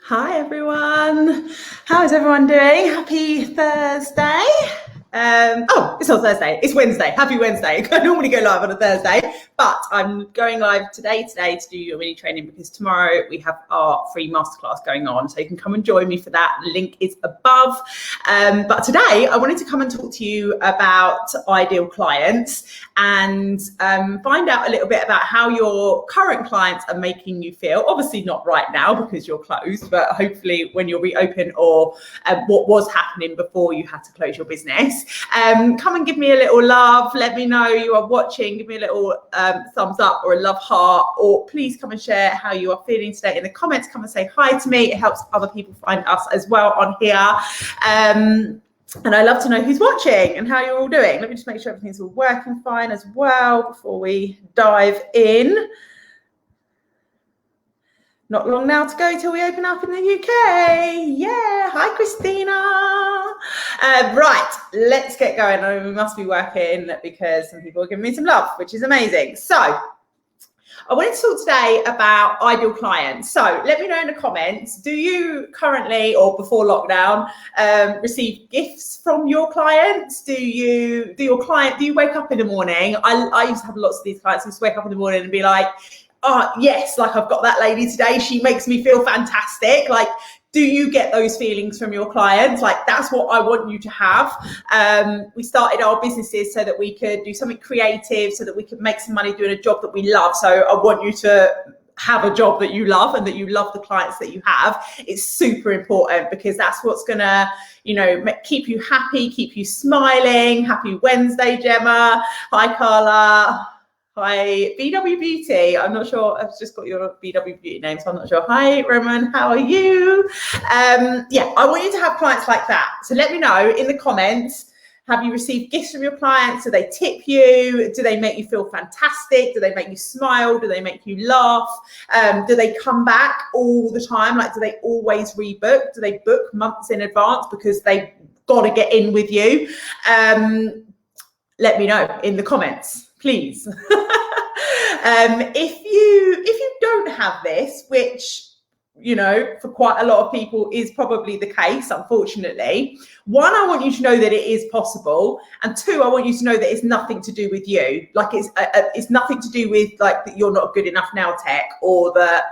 Hi everyone, how is everyone doing? Happy Thursday. It's not Thursday, it's Wednesday. Happy Wednesday. I normally go live on a Thursday, but I'm going live today to do your mini training because tomorrow we have our free masterclass going on. So you can come and join me for that. The link is above. But today I wanted to come and talk to you about ideal clients and find out a little bit about how your current clients are making you feel. Obviously not right now because you're closed, but hopefully when you're reopened or what was happening before you had to close your business. Come and give me a little love. Let me know you are watching. Give me a little thumbs up or a love heart, or please come and share how you are feeling today in the comments. Come and say hi to me. It helps other people find us as well on here. And I love to know who's watching and how you're all doing. Let me just make sure everything's all working fine as well before we dive in. Not long now to go till we open up in the UK. Yeah, hi Christina. Right, let's get going. I mean, we must be working because some people are giving me some love, which is amazing. So I wanted to talk today about ideal clients. So let me know in the comments, do you currently or before lockdown receive gifts from your clients? Do you wake up in the morning? I used to have lots of these clients who used to wake up in the morning and be like, oh yes, like I've got that lady today, she makes me feel fantastic. Like, do you get those feelings from your clients? Like, that's what I want you to have. We started our businesses so that we could do something creative, so that we could make some money doing a job that we love. So I want you to have a job that you love and that you love the clients that you have. It's super important because that's what's gonna, keep you happy, keep you smiling. Happy Wednesday, Gemma. Hi, Carla. Hi, BW Beauty. I'm not sure. I've just got your BW Beauty name, so I'm not sure. Hi, Roman. How are you? I want you to have clients like that. So let me know in the comments. Have you received gifts from your clients? Do they tip you? Do they make you feel fantastic? Do they make you smile? Do they make you laugh? Do they come back all the time? Like, do they always rebook? Do they book months in advance because they've got to get in with you? Let me know in the comments, please. If you don't have this, which for quite a lot of people is probably the case, unfortunately. One, I want you to know that it is possible, and two, I want you to know that it's nothing to do with you. Like, it's nothing to do with like that you're not good enough now tech, or that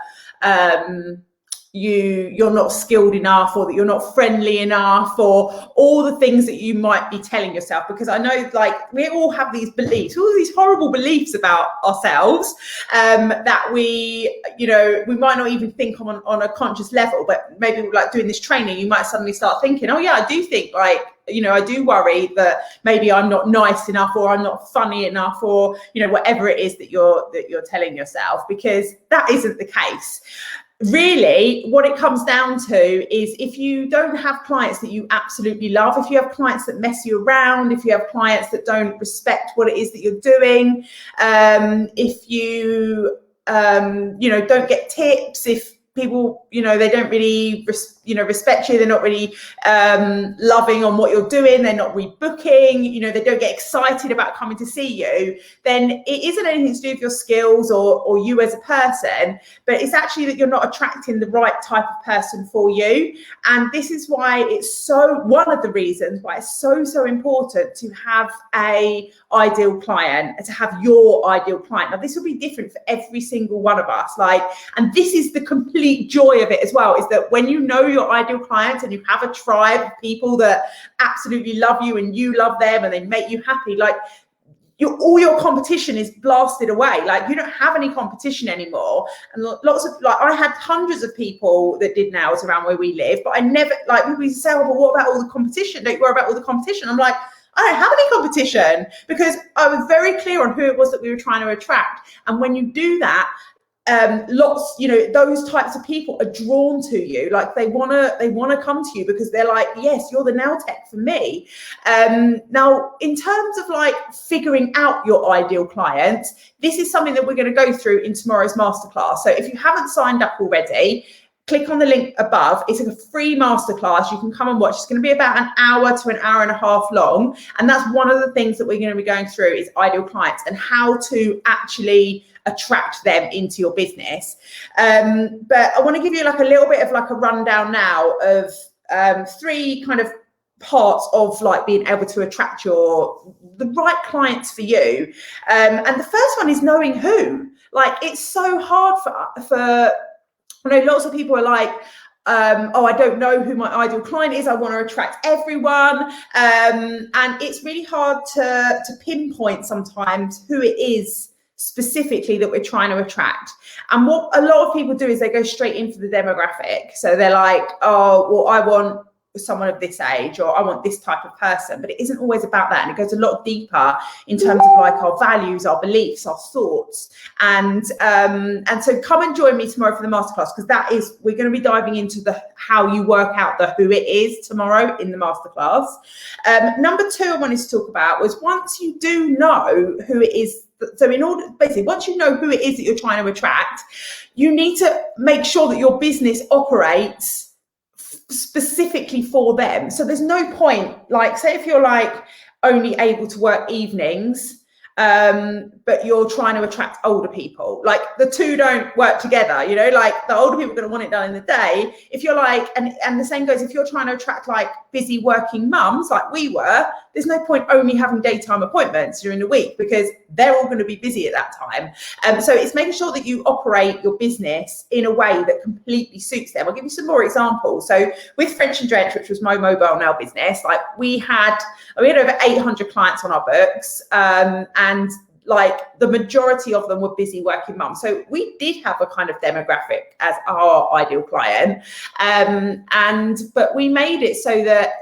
you're not skilled enough, or that you're not friendly enough, or all the things that you might be telling yourself. Because I know, like, we all have these beliefs, all these horrible beliefs about ourselves, that we might not even think on a conscious level, but maybe like doing this training, you might suddenly start thinking, oh yeah, I do think, like, I do worry that maybe I'm not nice enough, or I'm not funny enough, or whatever it is that you're telling yourself, because that isn't the case. Really, what it comes down to is, if you don't have clients that you absolutely love, if you have clients that mess you around, if you have clients that don't respect what it is that you're doing, if you don't get tips, if people they don't really respect you, they're not really loving on what you're doing, they're not rebooking, they don't get excited about coming to see you, then it isn't anything to do with your skills or you as a person, but it's actually that you're not attracting the right type of person for you. And this is why one of the reasons why it's so important to have a ideal client, to have your ideal client. Now, this will be different for every single one of us, and this is the complete joy of it as well, is that when you know your ideal clients and you have a tribe of people that absolutely love you and you love them and they make you happy, like, all your competition is blasted away. Like, you don't have any competition anymore. And lots of, like, I had hundreds of people that did nails around where we live, but I never, like, people used to say, oh, but what about all the competition? Don't you worry about all the competition. I'm like, I don't have any competition, because I was very clear on who it was that we were trying to attract. And when you do that, those types of people are drawn to you. Like, they want to come to you because they're like, yes, you're the nail tech for me. Now, in terms of like figuring out your ideal clients, this is something that we're going to go through in tomorrow's masterclass. So if you haven't signed up already, click on the link above. It's a free masterclass. You can come and watch. It's going to be about an hour to an hour and a half long. And that's one of the things that we're going to be going through is ideal clients and how to actually attract them into your business. But I want to give you like a little bit of like a rundown now of 3 kind of parts of like being able to attract the right clients for you. And the first one is knowing who. Like, it's so hard for I know lots of people are like, oh, I don't know who my ideal client is. I want to attract everyone. And it's really hard to pinpoint sometimes who it is specifically that we're trying to attract. And what a lot of people do is they go straight in for the demographic. So they're like, oh, well, I want someone of this age, or I want this type of person. But it isn't always about that. And it goes a lot deeper in terms of like our values, our beliefs, our thoughts. And so come and join me tomorrow for the masterclass, because we're going to be diving into how you work out the who it is tomorrow in the masterclass. Number 2 I wanted to talk about was, once you do know who it is, so once you know who it is that you're trying to attract, you need to make sure that your business operates specifically for them. So there's no point, like, say if you're like only able to work evenings, but you're trying to attract older people, like the two don't work together, you know, like the older people are going to want it done in the day. If you're like, and the same goes if you're trying to attract like busy working mums like we were, there's no point only having daytime appointments during the week, because they're all going to be busy at that time. So it's making sure that you operate your business in a way that completely suits them. I'll give you some more examples. So with French and Drench, which was my mobile nail business, like we had over 800 clients on our books, and like the majority of them were busy working mums. So we did have a kind of demographic as our ideal client, but we made it so that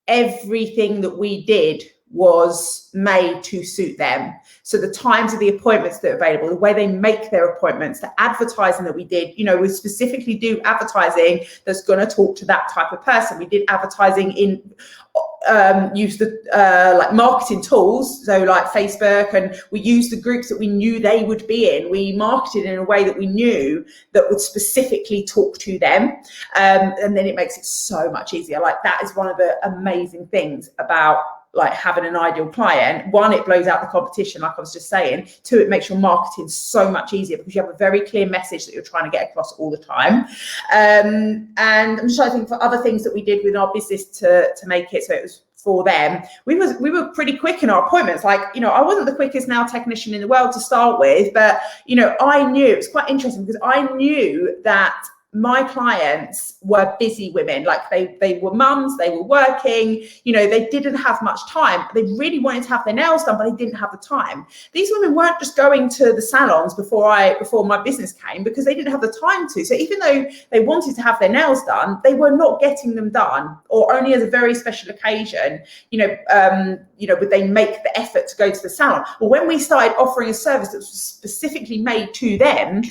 everything that we did was made to suit them. So the times of the appointments that are available, the way they make their appointments, the advertising that we did, you know, we specifically do advertising that's going to talk to that type of person. We did advertising use the like marketing tools, so like Facebook, and we used the groups that we knew they would be in. We marketed in a way that we knew that would specifically talk to them, and then it makes it so much easier. Like, that is one of the amazing things about like having an ideal client. 1, it blows out the competition, like I was just saying. 2, it makes your marketing so much easier because you have a very clear message that you're trying to get across all the time. And I'm just trying to think for other things that we did with our business to make it so it was for them. We were pretty quick in our appointments. Like, you know, I wasn't the quickest nail technician in the world to start with, but, you know, I knew, it was quite interesting because I knew that my clients were busy women. Like they were mums, they were working, you know, they didn't have much time. They really wanted to have their nails done, but they didn't have the time. These women weren't just going to the salons before my business came, because they didn't have the time to. So even though they wanted to have their nails done, they were not getting them done, or only as a very special occasion, would they make the effort to go to the salon. Well, when we started offering a service that was specifically made to them,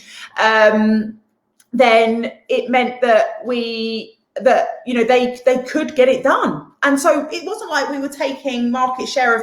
then it meant that they could get it done. And so it wasn't like we were taking market share of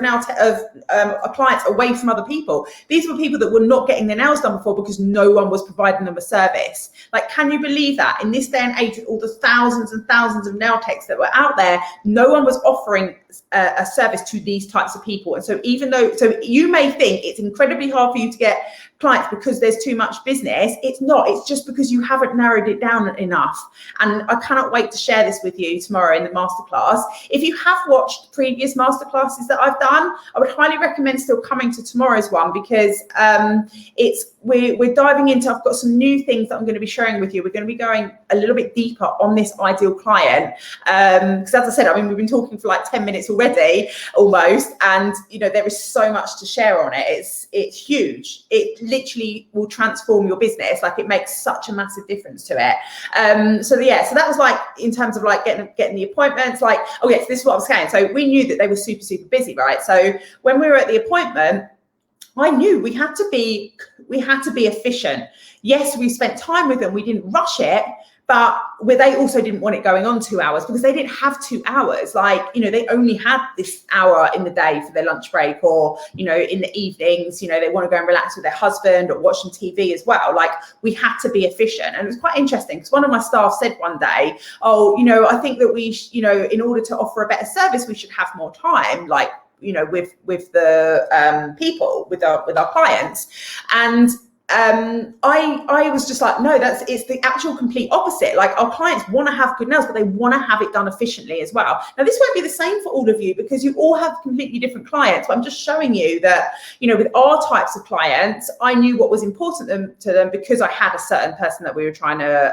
clients away from other people. These were people that were not getting their nails done before because no one was providing them a service. Like, can you believe that in this day and age, with all the thousands and thousands of nail techs that were out there, no one was offering a service to these types of people? And so so you may think it's incredibly hard for you to get clients because there's too much business. It's not. It's just because you haven't narrowed it down enough. And I cannot wait to share this with you tomorrow in the masterclass. If you have watched previous masterclasses that I've done, I would highly recommend still coming to tomorrow's one, because we're diving into, I've got some new things that I'm going to be sharing with you. We're going to be going a little bit deeper on this ideal client. Because as I said, I mean, we've been talking for like 10 minutes already, almost. And, you know, there is so much to share on it. It's huge. It literally will transform your business. Like, it makes such a massive difference to it. So that was like, in terms of like getting the appointments, like, oh yes, this is what I was saying. So we knew that they were super, super busy, right? So when we were at the appointment, I knew we had to be efficient. Yes, we spent time with them. We didn't rush it, but where they also didn't want it going on 2 hours because they didn't have 2 hours. Like, you know, they only had this hour in the day for their lunch break, or, you know, in the evenings, you know, they want to go and relax with their husband or watch some TV as well. Like, we had to be efficient. And it was quite interesting because one of my staff said one day, oh, you know, I think that you know, in order to offer a better service, we should have more time, like, you know, with the people, with our clients. And I was just like, no, it's the actual complete opposite. Like, our clients want to have good nails, but they want to have it done efficiently as well. Now, this won't be the same for all of you because you all have completely different clients, but I'm just showing you that, you know, with our types of clients, I knew what was important to them because I had a certain person that we were trying to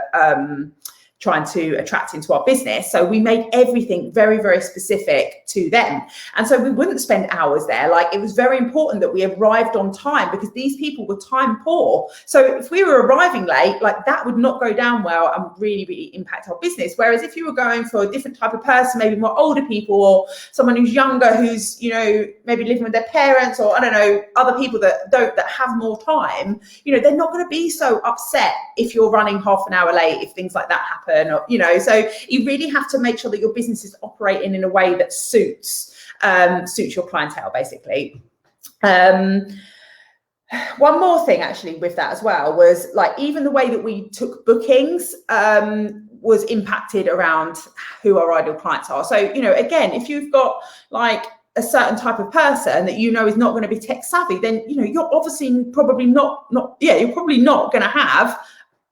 attract into our business. So we made everything very, very specific to them. And so we wouldn't spend hours there. Like, it was very important that we arrived on time because these people were time poor. So if we were arriving late, like, that would not go down well and really, really impact our business. Whereas if you were going for a different type of person, maybe more older people or someone who's younger, who's, you know, maybe living with their parents, or I don't know, other people that have more time, you know, they're not going to be so upset if you're running half an hour late, if things like that happen. Or, you know, so you really have to make sure that your business is operating in a way that suits your clientele, basically. One more thing actually with that as well was, like, even the way that we took bookings was impacted around who our ideal clients are. So, you know, again, if you've got like a certain type of person that you know is not going to be tech savvy, then, you know, you're obviously probably not you're probably not going to have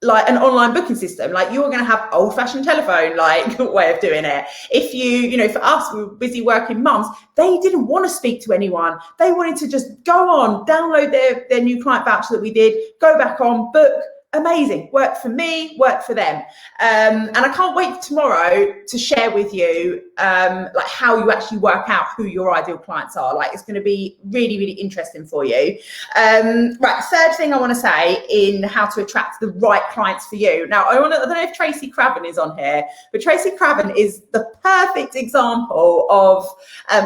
like an online booking system. Like, you're going to have old-fashioned telephone like way of doing it. If you know, for us, we were busy working mums, they didn't want to speak to anyone. They wanted to just go on, download their new client voucher that we did, go back on, book. Amazing. Worked for me, worked for them. And I can't wait tomorrow to share with you like how you actually work out who your ideal clients are. Like, it's going to be really, really interesting for you. Right, third thing I want to say in how to attract the right clients for you. Now, I don't know if Tracy Craven is on here, but Tracy Craven is the perfect example of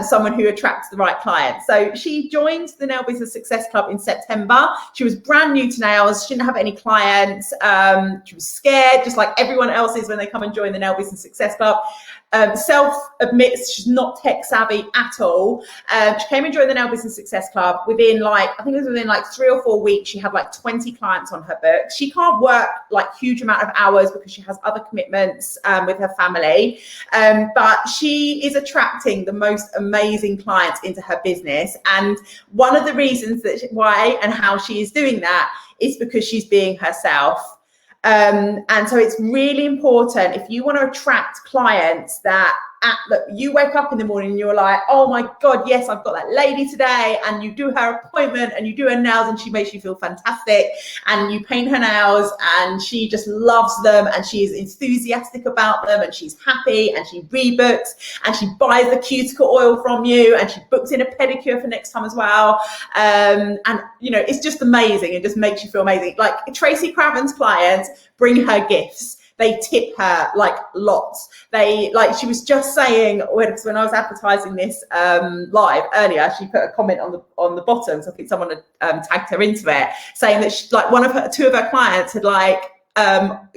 someone who attracts the right clients. So she joined the Nail Business Success Club in September. She was brand new to nails. She didn't have any clients. She was scared, just like everyone else is when they come and join the Nail Business Success Club. Self-admits she's not tech savvy at all. She came and joined the Nail Business Success Club within like 3 or 4 weeks. She had like 20 clients on her books. She can't work like huge amount of hours because she has other commitments with her family, but she is attracting the most amazing clients into her business. And one of the reasons why and how she is doing that is because she's being herself. And so it's really important, if you want to attract clients that look, you wake up in the morning and you're like, oh my God, yes, I've got that lady today, and you do her appointment and you do her nails and she makes you feel fantastic, and you paint her nails and she just loves them and she is enthusiastic about them and she's happy and she rebooks and she buys the cuticle oil from you and she books in a pedicure for next time as well. And you know, it's just amazing. It just makes you feel amazing. Like, Tracy Craven's clients bring her gifts. They tip her like lots. She was just saying when I was advertising this live earlier, she put a comment on the bottom. So I think someone had tagged her into it, saying that two of her clients had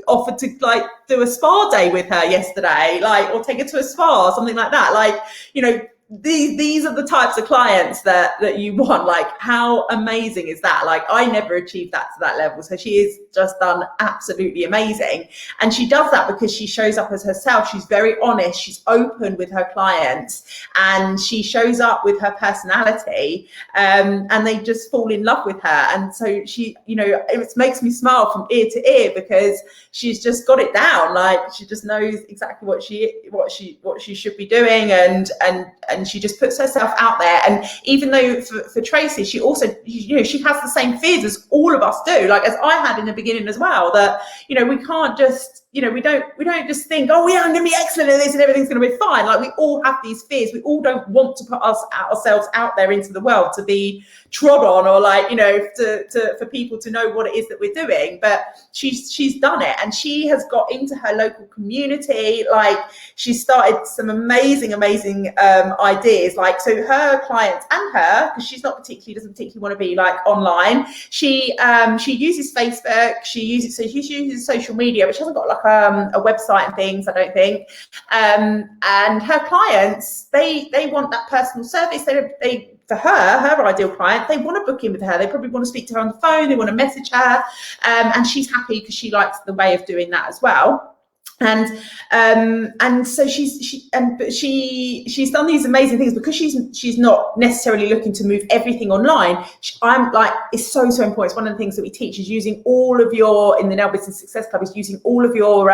offered to like do a spa day with her yesterday, or take her to a spa or something like that. Like, you know, these are the types of clients that you want. Like, how amazing is that? Like, I never achieved that to that level. So she is just done absolutely amazing. And she does that because she shows up as herself. She's very honest. She's open with her clients and she shows up with her personality, and they just fall in love with her. And so she, you know, it makes me smile from ear to ear because she's just got it down. Like, she just knows exactly what she should be doing, and she just puts herself out there. And even though for Tracy, she also, you know, she has the same fears as all of us do, like as I had in the beginning as well, that, you know, we can't just, you know, we don't just think, oh yeah, I'm gonna be excellent at this and everything's gonna be fine. Like, we all have these fears. We all don't want to put ourselves out there into the world to be trod on, or like, you know, for people to know what it is that we're doing. But she's done it, and she has got into her local community. Like, she started some amazing ideas. Like, so her clients and her, because she's not doesn't particularly want to be like online. She uses Facebook. She uses social media, but she hasn't got like a website and things, I don't think. And her clients, they want that personal service. They for her ideal client, they want to book in with her. They probably want to speak to her on the phone. They want to message her, and she's happy because she likes the way of doing that as well. And so she's done these amazing things because she's not necessarily looking to move everything online. I'm like, it's so important. It's one of the things that we teach is using all of your, in the Nail Business Success Club, is using all of your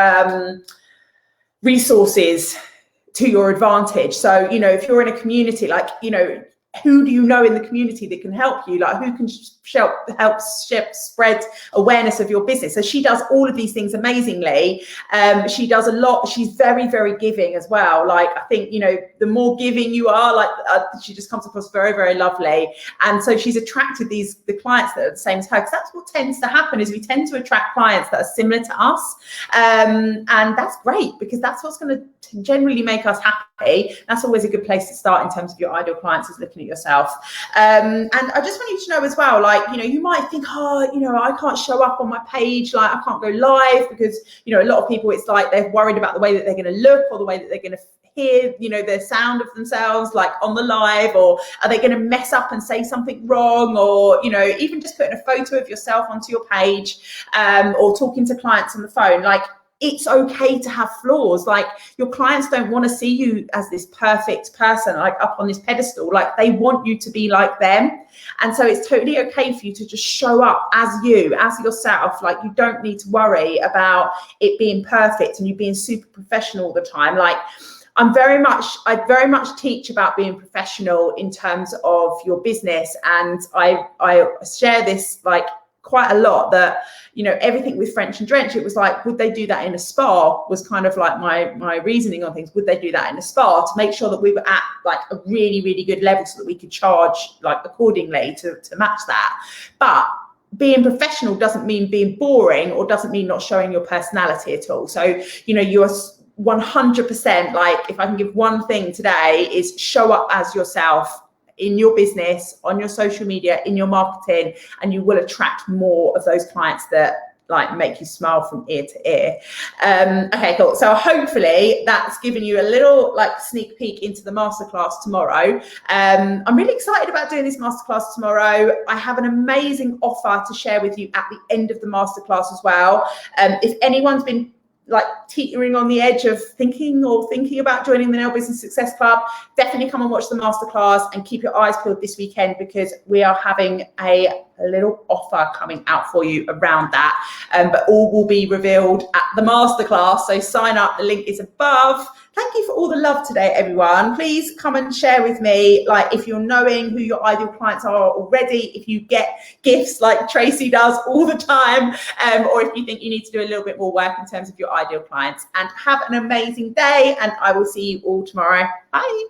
resources to your advantage. So, you know, if you're in a community, like, you know, who do you know in the community that can help you? Like, who can help spread awareness of your business? So she does all of these things amazingly. She does a lot. She's very, very giving as well. Like, I think, you know, the more giving you are, like, she just comes across very, very lovely. And so she's attracted the clients that are the same as her, because that's what tends to happen, is we tend to attract clients that are similar to us. And that's great, because that's what's going to generally make us happy. That's always a good place to start in terms of your ideal clients, is looking at yourself. And I just want you to know as well, like, you know, you might think, oh, you know, I can't show up on my page, like I can't go live, because, you know, a lot of people, it's like they're worried about the way that they're going to look, or the way that they're going to hear, you know, the sound of themselves, like on the live, or are they going to mess up and say something wrong, or, you know, even just putting a photo of yourself onto your page, or talking to clients on the phone. Like, it's okay to have flaws. Like, your clients don't want to see you as this perfect person, like up on this pedestal. Like, they want you to be like them. And so it's totally okay for you to just show up as you, as yourself. Like, you don't need to worry about it being perfect and you being super professional all the time. Like, I very much teach about being professional in terms of your business. And I share this, like, quite a lot, that, you know, everything with French and Drench, it was like, would they do that in a spa, was kind of like my reasoning on things. Would they do that in a spa, to make sure that we were at like a really, really good level, so that we could charge like accordingly to match that. But being professional doesn't mean being boring, or doesn't mean not showing your personality at all. So, you know, you're 100%, like, if I can give one thing today, is show up as yourself in your business, on your social media, in your marketing, and you will attract more of those clients that like make you smile from ear to ear. Okay, cool. So hopefully that's given you a little like sneak peek into the masterclass tomorrow. I'm really excited about doing this masterclass tomorrow. I have an amazing offer to share with you at the end of the masterclass as well. If anyone's been like teetering on the edge of thinking about joining the Nail Business Success Club, definitely come and watch the masterclass, and keep your eyes peeled this weekend, because we are having a little offer coming out for you around that. But all will be revealed at the masterclass. So sign up. The link is above. Thank you for all the love today, everyone. Please come and share with me, like, if you're knowing who your ideal clients are already, if you get gifts like Tracy does all the time, or if you think you need to do a little bit more work in terms of your ideal clients. And have an amazing day, and I will see you all tomorrow. Bye.